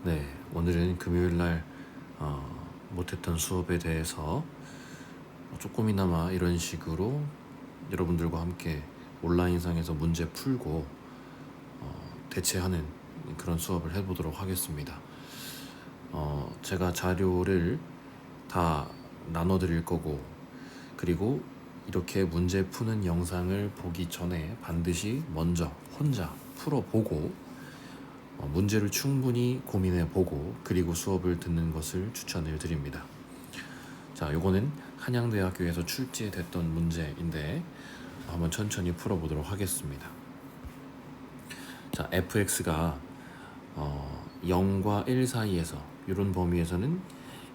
네, 오늘은 금요일날 못했던 수업에 대해서 조금이나마 이런 식으로 여러분들과 함께 온라인상에서 문제 풀고 대체하는 그런 수업을 해보도록 하겠습니다. 제가 자료를 다 나눠드릴 거고, 그리고 이렇게 문제 푸는 영상을 보기 전에 반드시 먼저 혼자 풀어보고 문제를 충분히 고민해보고 그리고 수업을 듣는 것을 추천을 드립니다. 자, 요거는 한양대학교에서 출제됐던 문제인데 한번 천천히 풀어보도록 하겠습니다. 자, fx가 0과 1 사이에서 이런 범위에서는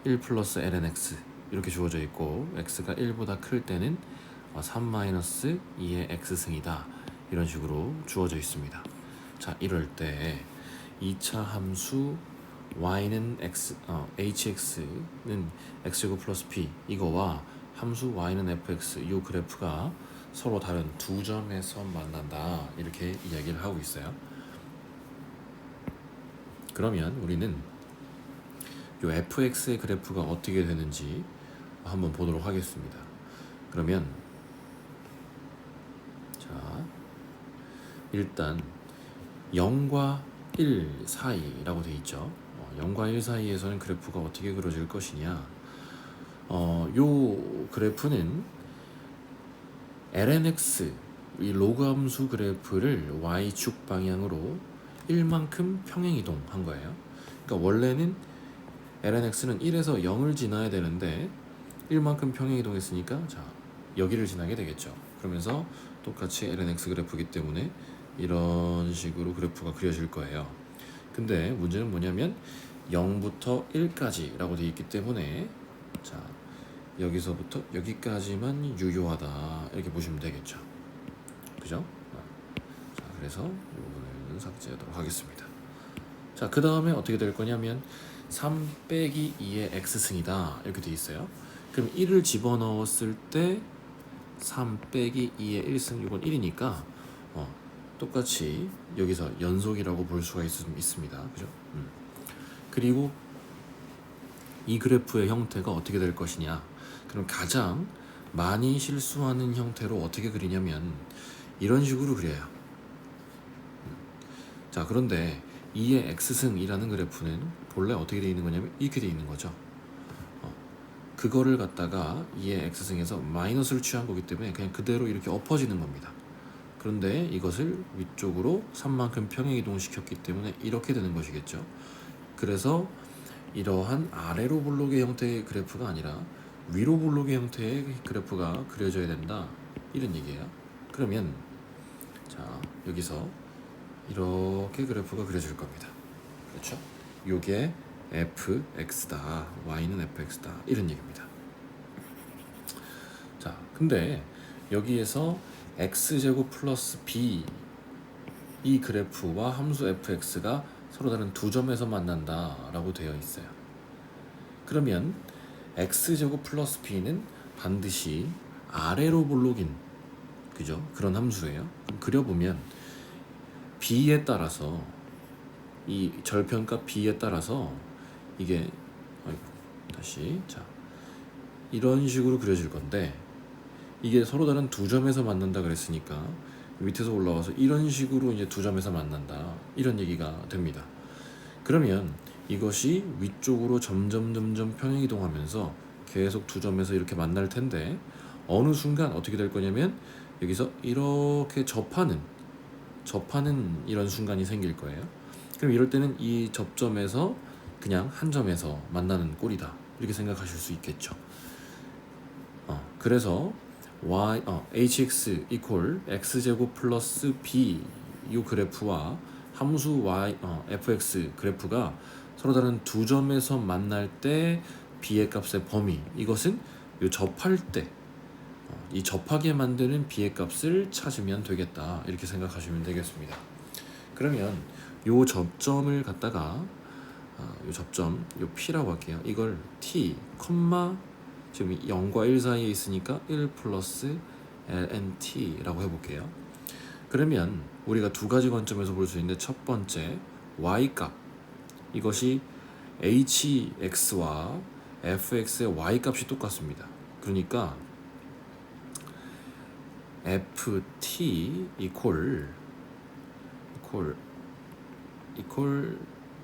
1 플러스 lnx 이렇게 주어져 있고, x가 1보다 클 때는 3-2의 x승이다 이런 식으로 주어져 있습니다. 자, 이럴 때 2차 함수 y는 x, hx는 x제곱 플러스 p 이거와 함수 y는 fx 이 그래프가 서로 다른 두 점에서 만난다 이렇게 이야기를 하고 있어요. 그러면 우리는 이 fx의 그래프가 어떻게 되는지 한번 보도록 하겠습니다. 그러면 자, 일단 0과 1 사이라고 돼 있죠. 0과 1 사이에서는 그래프가 어떻게 그려질 것이냐. 요 그래프는 lnx 이 로그 함수 그래프를 y축 방향으로 1만큼 평행 이동한 거예요. 그러니까 원래는 lnx는 1에서 0을 지나야 되는데 1만큼 평행 이동했으니까 자, 여기를 지나게 되겠죠. 그러면서 똑같이 lnx 그래프이기 때문에 이런 식으로 그래프가 그려질 거예요. 근데 문제는 뭐냐면 0부터 1까지 라고 되어 있기 때문에 자, 여기서부터 여기까지만 유효하다 이렇게 보시면 되겠죠. 그죠? 자, 그래서 이거는 삭제하도록 하겠습니다. 자, 그 다음에 어떻게 될 거냐면 3 빼기 2의 x승이다 이렇게 되어 있어요. 그럼 1을 집어넣었을 때 3 빼기 2의 1승 이건 1이니까 똑같이 여기서 연속이라고 볼 수가 있습니다. 그죠? 그리고 이 그래프의 형태가 어떻게 될 것이냐. 그럼 가장 많이 실수하는 형태로 어떻게 그리냐면 이런 식으로 그려요. 자, 그런데 2의 x승이라는 그래프는 본래 어떻게 되어 있는 거냐면 이렇게 되어 있는 거죠. 그거를 갖다가 2의 x승에서 마이너스를 취한 거기 때문에 그냥 그대로 이렇게 엎어지는 겁니다. 그런데 이것을 위쪽으로 3만큼 평행 이동시켰기 때문에 이렇게 되는 것이겠죠. 그래서 이러한 아래로 볼록의 형태의 그래프가 아니라 위로 볼록의 형태의 그래프가 그려져야 된다 이런 얘기예요. 그러면 자, 여기서 이렇게 그래프가 그려질 겁니다. 그렇죠? 요게 fx다, y는 fx다 이런 얘기입니다. 자, 근데 여기에서 x제곱 플러스 b 이 그래프와 함수 fx가 서로 다른 두 점에서 만난다 라고 되어 있어요. 그러면 x제곱 플러스 b는 반드시 아래로 볼록인 그죠? 그런 함수예요. 그럼 그려보면 b에 따라서 이 절편값 b에 따라서 이게 다시 자, 이런 식으로 그려질 건데 이게 서로 다른 두 점에서 만난다 그랬으니까 밑에서 올라와서 이런 식으로 이제 두 점에서 만난다 이런 얘기가 됩니다. 그러면 이것이 위쪽으로 점점 평행 이동하면서 계속 두 점에서 이렇게 만날 텐데 어느 순간 어떻게 될 거냐면 여기서 이렇게 접하는 이런 순간이 생길 거예요. 그럼 이럴 때는 이 접점에서 그냥 한 점에서 만나는 꼴이다 이렇게 생각하실 수 있겠죠. 그래서 hx 이퀄 x제곱 플러스 b 이 그래프와 함수 y fx 그래프가 서로 다른 두 점에서 만날 때 b의 값의 범위 이것은 이 접할 때 이 접하게 만드는 b의 값을 찾으면 되겠다 이렇게 생각하시면 되겠습니다. 그러면 이 접점을 갖다가 이 접점 이 p라고 할게요. 이걸 t, 지금 0과 1 사이에 있으니까 1 플러스 lnt라고 해볼게요. 그러면 우리가 두 가지 관점에서 볼 수 있는데 첫 번째 y값 이것이 hx와 fx의 y 값이 똑같습니다. 그러니까 ft 이퀄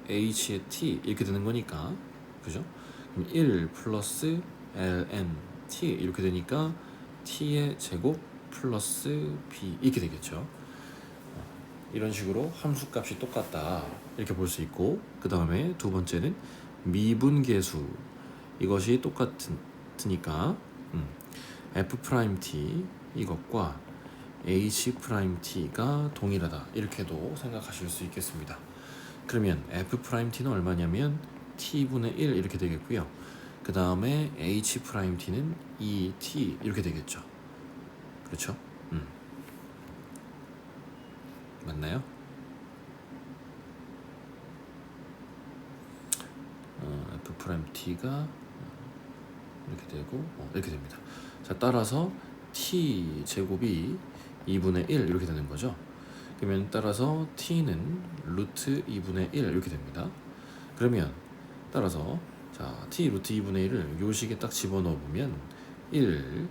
h의 t 이렇게 되는 거니까, 그죠? 그럼 1 플러스 ln t 이렇게 되니까 t의 제곱 플러스 b 이렇게 되겠죠. 이런 식으로 함수값이 똑같다 이렇게 볼 수 있고, 그 다음에 두 번째는 미분계수, 이것이 똑같으니까 f't 이것과 h't가 동일하다 이렇게도 생각하실 수 있겠습니다. 그러면 f't는 얼마냐면 t분의 1 이렇게 되겠고요. 그 다음에 h't는 2t 이렇게 되겠죠. 그렇죠? 맞나요? f't가 이렇게 되고 이렇게 됩니다. 자, 따라서 t 제곱이 2분의 1 이렇게 되는 거죠. 그러면 따라서 t는 루트 2분의 1 이렇게 됩니다. 그러면 따라서 자, t 루트 2분의 1을 요 식에 딱 집어넣어 보면 1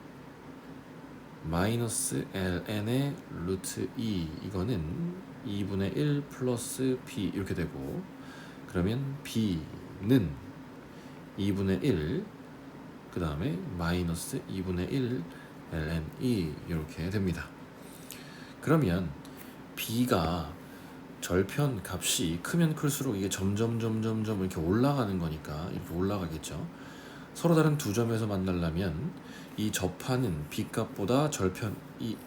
마이너스 ln의 루트 2 이거는 2분의 1 플러스 b 이렇게 되고, 그러면 b는 2분의 1 그 다음에 마이너스 2분의 1 ln 2 이렇게 됩니다. 그러면 b가 절편 값이 크면 클수록 이게 점점 이렇게 올라가는 거니까 이렇게 올라가겠죠. 서로 다른 두 점에서 만나려면 이 접하는 b 값보다 절편 이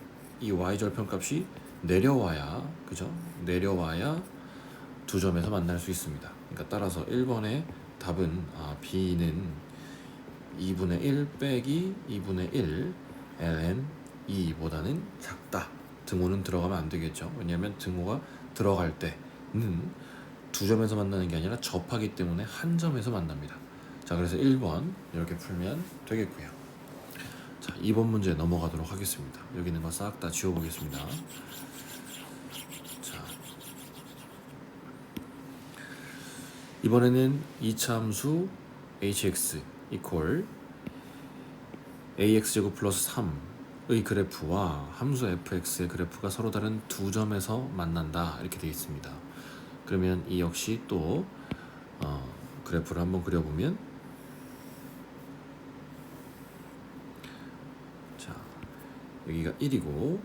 y 절편 값이 내려와야, 그죠? 내려와야 두 점에서 만날 수 있습니다. 그러니까 따라서 1번의 답은 b는 2분의 1 빼기 2분의 1 ln 2보다는 작다. 등호는 들어가면 안 되겠죠. 왜냐하면 등호가 들어갈 때는 두 점에서 만나는 게 아니라 접하기 때문에 한 점에서 만납니다. 자, 그래서 1번 이렇게 풀면 되겠고요. 자, 2번 문제 넘어가도록 하겠습니다. 여기 있는 거 싹 다 지워보겠습니다. 자, 이번에는 2차 함수 hx 이퀄 ax제곱 플러스 3의 그래프와 함수 fx의 그래프가 서로 다른 두 점에서 만난다 이렇게 되어 있습니다. 그러면 이 역시 또 그래프를 한번 그려보면, 자, 여기가 1이고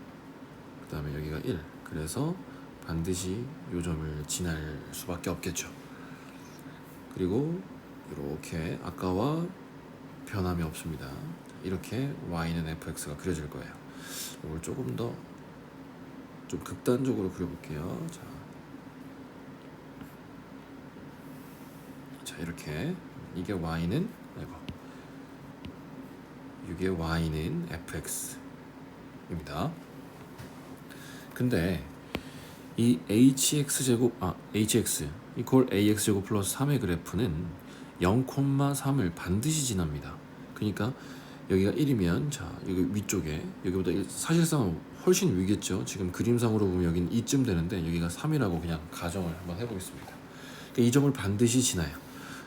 그 다음에 여기가 1, 그래서 반드시 요 점을 지날 수밖에 없겠죠. 그리고 이렇게 아까와 변함이 없습니다. 이렇게 y는 fx가 그려질 거예요. 이걸 조금 더 좀 극단적으로 그려볼게요. 자, 이렇게 이게 y는 이게 y는 fx입니다. 근데 이 hx 이퀄 ax제곱 플러스 3의 그래프는 0,3을 반드시 지납니다. 그러니까 여기가 1이면 자, 여기 위쪽에 여기보다 사실상 훨씬 위겠죠. 지금 그림상으로 보면 여기는 2쯤 되는데 여기가 3이라고 그냥 가정을 한번 해보겠습니다. 그러니까 이 점을 반드시 지나요.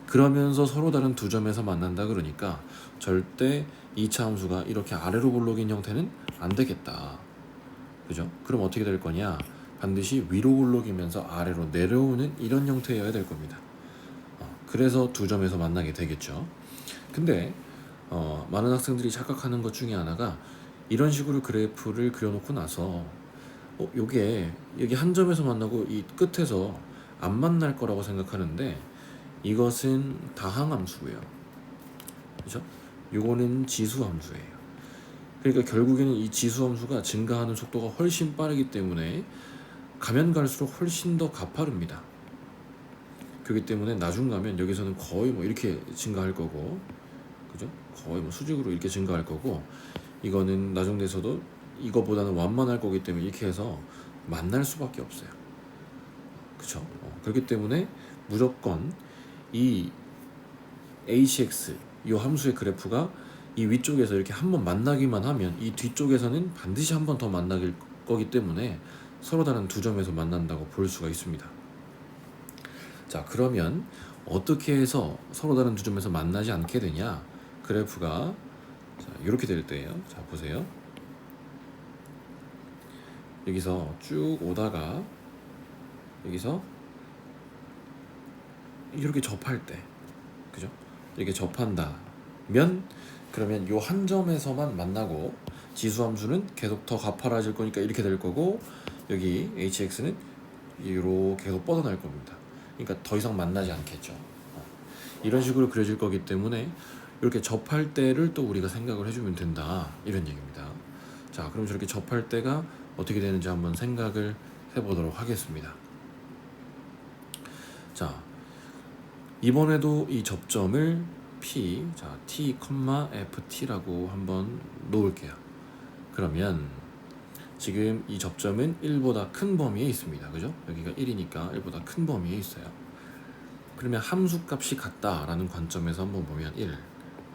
그러면서 서로 다른 두 점에서 만난다 그러니까 절대 2차 함수가 이렇게 아래로 볼록인 형태는 안 되겠다. 그죠? 그럼 어떻게 될 거냐? 반드시 위로 볼록이면서 아래로 내려오는 이런 형태여야 될 겁니다. 그래서 두 점에서 만나게 되겠죠. 근데 많은 학생들이 착각하는 것 중에 하나가 이런 식으로 그래프를 그려놓고 나서 요게 여기 한 점에서 만나고 이 끝에서 안 만날 거라고 생각하는데 이것은 다항함수예요. 그죠? 요거는 지수함수예요. 그러니까 결국에는 이 지수함수가 증가하는 속도가 훨씬 빠르기 때문에 가면 갈수록 훨씬 더 가파릅니다. 그렇기 때문에 나중 가면 여기서는 거의 뭐 이렇게 증가할 거고, 그죠? 거의 뭐 수직으로 이렇게 증가할 거고, 이거는 나중 돼서도 이거보다는 완만할 거기 때문에 이렇게 해서 만날 수밖에 없어요. 그쵸? 그렇기 때문에 무조건 이 hx 이 함수의 그래프가 이 위쪽에서 이렇게 한번 만나기만 하면 이 뒤쪽에서는 반드시 한 번 더 만날 거기 때문에 서로 다른 두 점에서 만난다고 볼 수가 있습니다. 자, 그러면 어떻게 해서 서로 다른 두 점에서 만나지 않게 되냐? 그래프가 자, 이렇게 될 때예요. 자, 보세요. 여기서 쭉 오다가 여기서 이렇게 접할 때, 그죠? 이렇게 접한다면 그러면 요 한 점에서만 만나고 지수함수는 계속 더 가파라질 거니까 이렇게 될 거고 여기 hx는 이렇게 계속 뻗어날 겁니다. 그러니까 더 이상 만나지 않겠죠. 이런 식으로 그려질 거기 때문에 이렇게 접할 때를 또 우리가 생각을 해주면 된다 이런 얘기입니다. 자, 그럼 저렇게 접할 때가 어떻게 되는지 한번 생각을 해보도록 하겠습니다. 자, 이번에도 이 접점을 P, 자, T, FT라고 한번 놓을게요. 그러면 지금 이 접점은 1보다 큰 범위에 있습니다. 그죠? 여기가 1이니까 1보다 큰 범위에 있어요. 그러면 함수값이 같다라는 관점에서 한번 보면 1,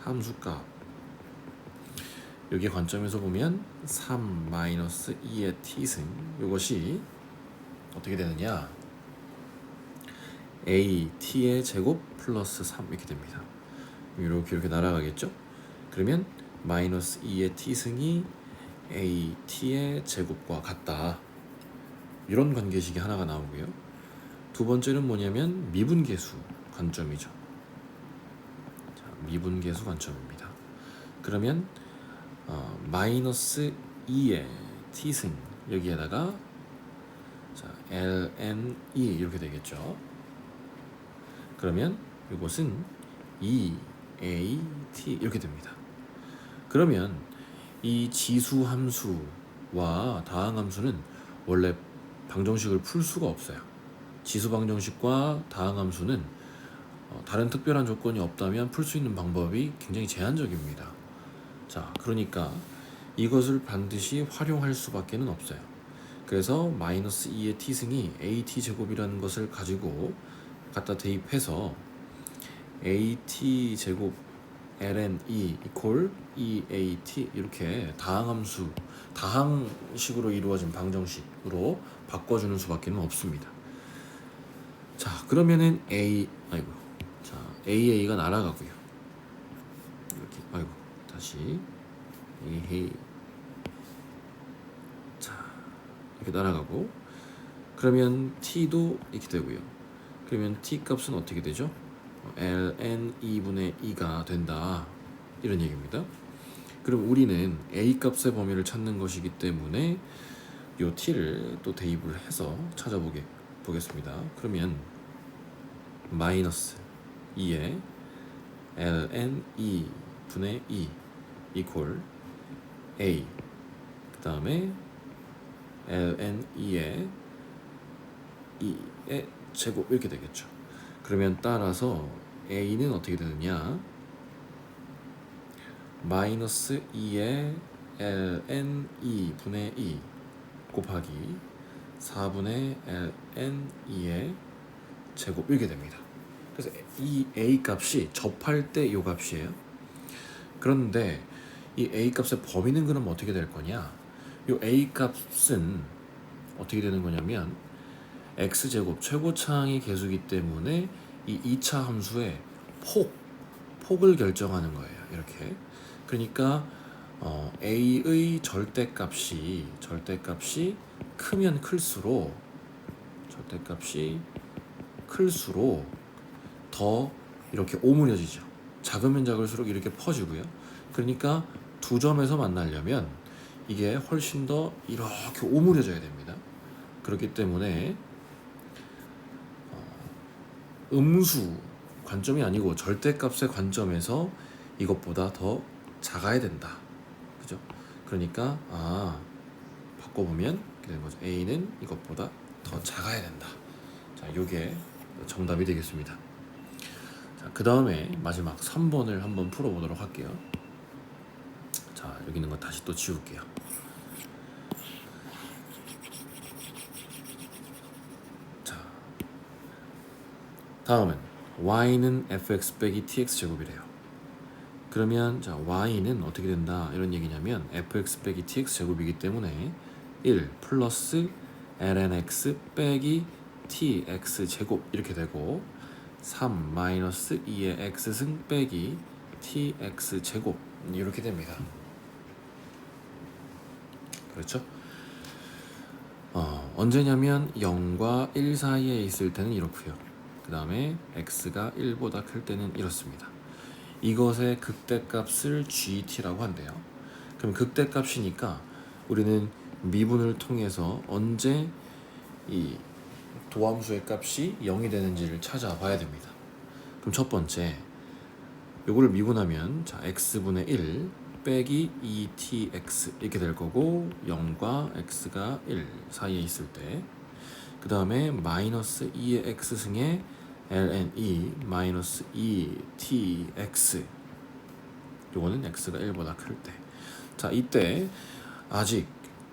함수값 여기 관점에서 보면 3-2의 t승 이것이 어떻게 되느냐 a t의 제곱 플러스 3 이렇게 됩니다. 이렇게 날아가겠죠. 그러면 마이너스 2의 t승이 a t의 제곱과 같다 이런 관계식이 하나가 나오고요. 두 번째는 뭐냐면 미분계수 관점이죠. 자, 미분계수 관점입니다. 그러면 마이너스 2의 t승 여기에다가 자, ln 이렇게 되겠죠. 그러면 이것은 2at 이렇게 됩니다. 그러면 이 지수 함수와 다항 함수는 원래 방정식을 풀 수가 없어요. 지수 방정식과 다항 함수는 다른 특별한 조건이 없다면 풀 수 있는 방법이 굉장히 제한적입니다. 자, 그러니까 이것을 반드시 활용할 수밖에 없어요. 그래서 마이너스 2의 t승이 at 제곱이라는 것을 가지고 갖다 대입해서 at 제곱 ln equal eat 이렇게 다항함수 다항식으로 이루어진 방정식으로 바꿔주는 수밖에 없습니다. 자, 그러면은 AA가 날아가고요. 이렇게 다시 AA 자 이렇게 날아가고 그러면 t도 이렇게 되고요. 그러면 t 값은 어떻게 되죠? ln 2분의 2가 된다 이런 얘기입니다. 그럼 우리는 a 값의 범위를 찾는 것이기 때문에 요 t를 또 대입을 해서 찾아보겠습니다. 그러면 마이너스 2의 ln 2분의 2 equal a 그 다음에 ln 2의 2의 제곱 이렇게 되겠죠. 그러면 따라서 a는 어떻게 되느냐 마이너스 2의 ln 2분의 2 곱하기 4분의 ln 2의 제곱 이렇게 됩니다. 그래서 이 a 값이 접할 때 이 값이에요. 그런데 이 a 값의 범위는 그럼 어떻게 될 거냐 이 a 값은 어떻게 되는 거냐면 x제곱 최고차항이 계수기 때문에 이 2차 함수의 폭을 결정하는 거예요. 이렇게 그러니까 a의 절대값이 크면 클수록 더 이렇게 오므려지죠. 작으면 작을수록 이렇게 퍼지고요. 그러니까 두 점에서 만나려면 이게 훨씬 더 이렇게 오므려져야 됩니다. 그렇기 때문에 음수 관점이 아니고 절대값의 관점에서 이것보다 더 작아야 된다. 그죠? 그러니까 바꿔보면 이렇게 되는 거죠. a는 이것보다 더 작아야 된다. 자, 요게 정답이 되겠습니다. 자, 그 다음에 마지막 3번을 한번 풀어보도록 할게요. 자, 여기 있는 거 다시 또 지울게요. 자, 다음은 y는 fx 빼기 tx 제곱이래요. 그러면 자, y는 어떻게 된다 이런 얘기냐면 fx 빼기 tx 제곱이기 때문에 1 플러스 lnx 빼기 tx 제곱 이렇게 되고 3 마이너스 2의 x승 빼기 tx 제곱 이렇게 됩니다. 그렇죠? 언제냐면 0과 1 사이에 있을 때는 이렇고요. 그 다음에 x가 1보다 클 때는 이렇습니다. 이것의 극대값을 gt라고 한대요. 그럼 극대값이니까 우리는 미분을 통해서 언제 이 도함수의 값이 0이 되는지를 찾아봐야 됩니다. 그럼 첫 번째 요거를 미분하면 자 x분의 1 빼기 2tx 이렇게 될 거고 0과 x가 1 사이에 있을 때 그 다음에 마이너스 2의 x승에 ln 마이너스 2tx 요거는 x가 1보다 클 때 자 이때 아직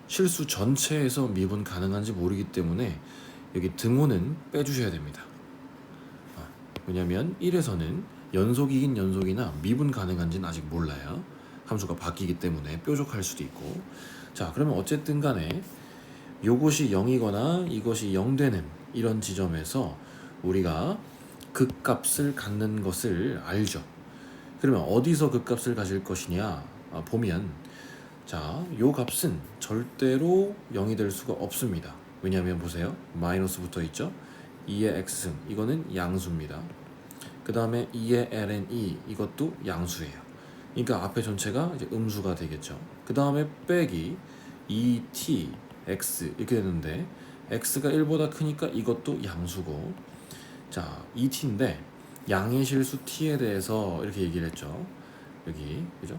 실수 전체에서 미분 가능한지 모르기 때문에 여기 등호는 빼주셔야 됩니다. 왜냐면 1에서는 연속이긴 연속이나 미분 가능한지는 아직 몰라요. 함수가 바뀌기 때문에 뾰족할 수도 있고. 자 그러면 어쨌든 간에 요것이 0이거나 이것이 0 되는 이런 지점에서 우리가 극값을 갖는 것을 알죠. 그러면 어디서 극값을 가질 것이냐 보면 자, 요 값은 절대로 0이 될 수가 없습니다. 왜냐하면 보세요. 마이너스 붙어 있죠. 2의 x승 이거는 양수입니다. 그 다음에 2의 ln 이것도 양수예요. 그러니까 앞에 전체가 이제 음수가 되겠죠. 그 다음에 빼기 2t x 이렇게 되는데 x가 1보다 크니까 이것도 양수고 자 2t인데 양의 실수 t에 대해서 이렇게 얘기를 했죠. 여기 그죠?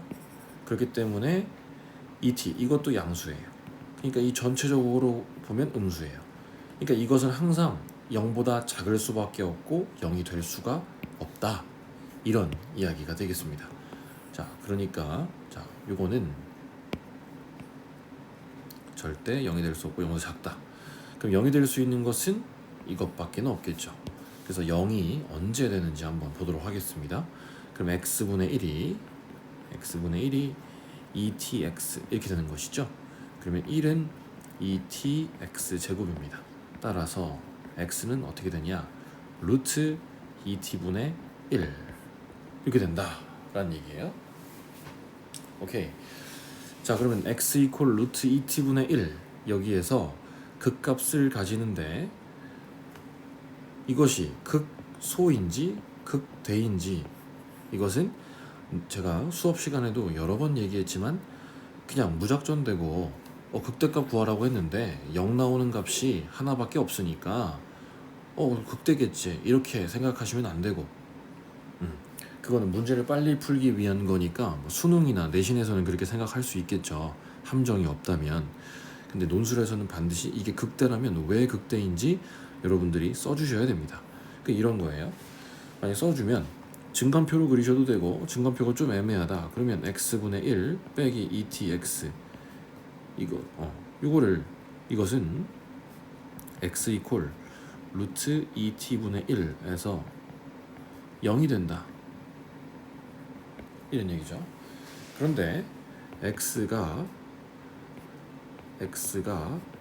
그렇기 때문에 2t 이것도 양수예요. 그러니까 이 전체적으로 보면 음수예요. 그러니까 이것은 항상 0보다 작을 수밖에 없고 0이 될 수가 없다. 이런 이야기가 되겠습니다. 자, 그러니까 자, 요거는 절대 0이 될 수 없고 0보다 작다. 그럼 0이 될 수 있는 것은 이것밖에 없겠죠. 그래서 0이 언제 되는지 한번 보도록 하겠습니다. 그럼 x분의 1이 2tx 이렇게 되는 것이죠. 그러면 1은 2tx 제곱입니다. 따라서 x는 어떻게 되냐? 루트 2t분의 1 이렇게 된다 라는 얘기예요. 오케이. 자 그러면 x 이퀄 루트 2t분의 1 여기에서 극값을 가지는데 이것이 극소인지 극대인지 이것은 제가 수업 시간에도 여러 번 얘기했지만 그냥 무작정 되고 극대값 구하라고 했는데 0 나오는 값이 하나밖에 없으니까 극대겠지 이렇게 생각하시면 안 되고 그거는 문제를 빨리 풀기 위한 거니까 뭐 수능이나 내신에서는 그렇게 생각할 수 있겠죠. 함정이 없다면. 근데 논술에서는 반드시 이게 극대라면 왜 극대인지 여러분들이 써주셔야 됩니다. 그러니까 이런 거예요. 만약 써주면 증간표로 그리셔도 되고 증간표가 좀 애매하다 그러면 x분의 1 빼기 2tx 이것은 x 이퀄 루트 2t분의 1에서 0이 된다 이런 얘기죠. 그런데 x가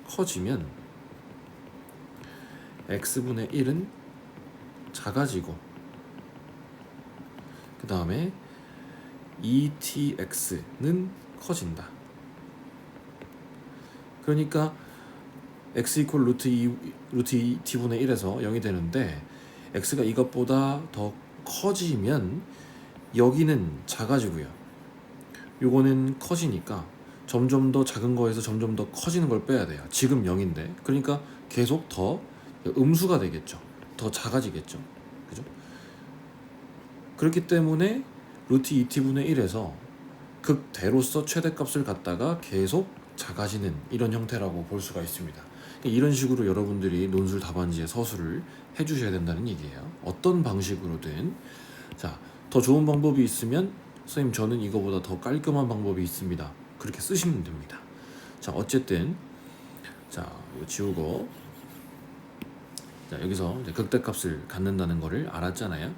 커지면 x분의 1은 작아지고 그 다음에 2tx는 커진다. 그러니까 x 이퀄 루트 2t분의 1에서 0이 되는데 x가 이것보다 더 커지면 여기는 작아지고요. 요거는 커지니까 점점 더 작은 거에서 점점 더 커지는 걸 빼야 돼요. 지금 0인데 그러니까 계속 더 음수가 되겠죠. 더 작아지겠죠. 그죠? 그렇기 때문에 루트 2t분의 1에서 극대로서 최대값을 갖다가 계속 작아지는 이런 형태라고 볼 수가 있습니다. 이런 식으로 여러분들이 논술 답안지에 서술을 해주셔야 된다는 얘기예요. 어떤 방식으로든 자, 더 좋은 방법이 있으면 선생님 저는 이거보다 더 깔끔한 방법이 있습니다. 그렇게 쓰시면 됩니다. 자 어쨌든 자 이거 지우고 자 여기서 이제 극대값을 갖는다는 거를 알았잖아요.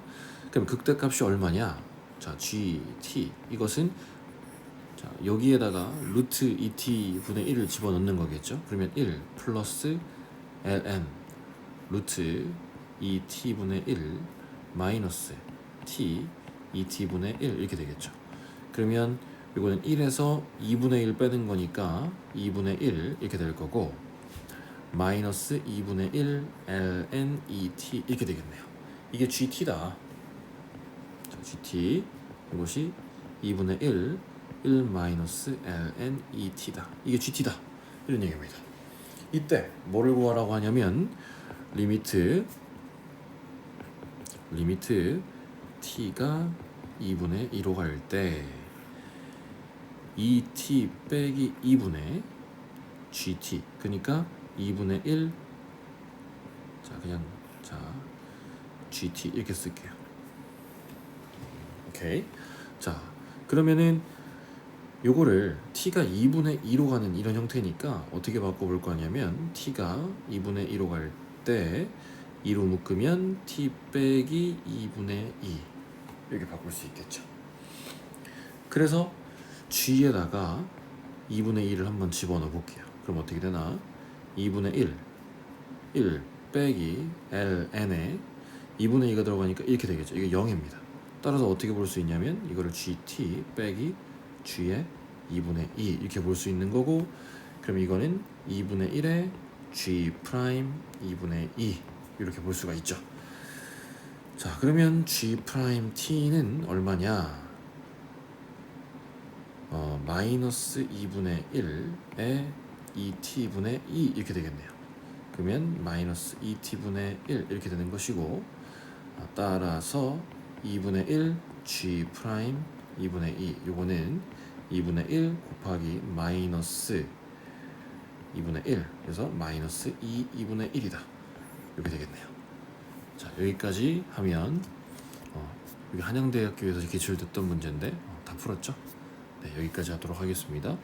그럼 극대값이 얼마냐? 자 gt 이것은 자 여기에다가 루트 2t분의 1을 집어넣는 거겠죠. 그러면 1 플러스 ln 루트 2t분의 1 마이너스 t 2t분의 1 이렇게 되겠죠. 그러면 이거는 1에서 2분의 1 빼는 거니까 2분의 1 이렇게 될 거고 마이너스 2분의 1 ln 2t 이렇게 되겠네요. 이게 gt다. 자, gt 이것이 2분의 1 마이너스 ln 2t다. 이게 gt다. 이런 얘기입니다. 이때 뭐를 구하라고 하냐면 리미트 t가 2분의 2로 갈 때 2t 빼기 2분의 gt 그러니까 2분의 1 자 그냥 자 gt 이렇게 쓸게요. 오케이. 자 그러면은 요거를 t가 2분의 2로 가는 이런 형태니까 어떻게 바꿔볼 거냐면 t가 2분의 2로 갈 때 2로 묶으면 t 빼기 2분의 2 이렇게 바꿀 수 있겠죠. 그래서 g에다가 2분의 2를 한번 집어넣어 볼게요. 그럼 어떻게 되나? 2분의 1 빼기 ln에 2분의 2가 들어가니까 이렇게 되겠죠. 이게 0입니다. 따라서 어떻게 볼 수 있냐면 이거를 gt 빼기 g의 2분의 2 이렇게 볼 수 있는 거고, 그럼 이거는 2분의 1에 g 프라임 2분의 2 이렇게 볼 수가 있죠. 자 그러면 g 프라임 t는 얼마냐? 마이너스 2분의 1에 2t분의 2 이렇게 되겠네요. 그러면 마이너스 2t분의 1 이렇게 되는 것이고, 따라서 2분의 1 g 프라임 2분의 2 요거는 2분의 1 곱하기 마이너스 2분의 1 그래서 마이너스 2분의 1이다 이렇게 되겠네요. 자 여기까지 하면 여기 한양대학교에서 기출됐던 문제인데 다 풀었죠? 네 여기까지 하도록 하겠습니다.